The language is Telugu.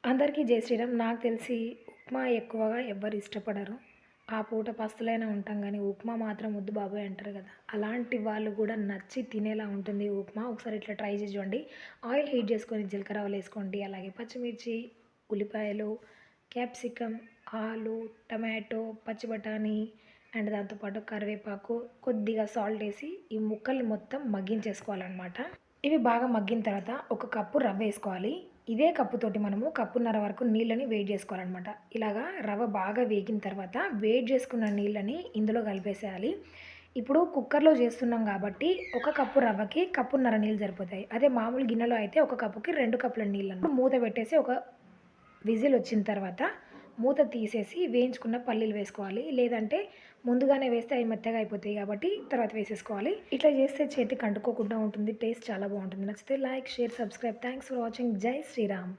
అందరికీ జై శ్రీరామ్. నాకు తెలిసి ఉప్మా ఎక్కువగా ఎవ్వరు ఇష్టపడరు. ఆ పూట పస్తులైనా ఉంటాం గానీ, ఉప్మా మాత్రం ముద్దు బాబోయ్ అంటారు గదా! అలాంటి వాళ్ళు గూడా నచ్చి తినేలా ఉంటుంది ఈ ఉప్మా. ఒకసారి ఇట్లా ట్రై చేసి చూడండి. ఆయిల్ హీట్ చేసుకొని జీలకర్ర ఆవాలేసుకోండి. అలాగే పచ్చిమిర్చి, ఉల్లిపాయలు, క్యాప్సికమ్, ఆలు, టమాటో, పచ్చి బఠానీ అండ్ దాంతో పాటు కరివేపాకు, కొద్దిగా సాల్ట్ ఏసి ఈ ముక్కల్ని మొత్తం మగ్గించేసుకోవాలనమాట. ఇవి బాగా మగ్గిన తర్వాత ఒక కప్పు రవ్వేసుకోవాలి. ఇదే కప్పుతోటి మనము కప్పున్నర వరకు నీళ్ళని వేడి జేసుకోవాలనమాట. ఇలాగా రవ్వ బాగా వేగిన తర్వాత వేడి చేసుకున్న నీళ్ళని ఇందులో కలిపేసేయాలి. ఇప్పుడు కుక్కర్‌లో చేస్తున్నాం గాబట్టి, ఒక కప్పు రవ్వకి కప్పున్నర నీళ్ళు సరిపోతాయి. అదే మామూలు గిన్నెలో అయితే ఒక కప్పుకి 2 కప్పుల నీళ్ళన్నమాట. మూత పెట్టేసి ఒక విజిల్ వచ్చిన తర్వాత మూత తీసేసి వేయించుకున్న పల్లీలు వేసుకోవాలి. లేదంటే ముందుగానే వేస్తే అవి మెత్తగా అయిపోతాయి కాబట్టి తర్వాత వేసేసుకోవాలి. ఇట్లా చేస్తే చేతికి అంటుకోకుండా ఉంటుంది. టేస్ట్ చాలా బాగుంటుంది. నచ్చితే like, share, subscribe. Thanks for watching. జై శ్రీరామ్.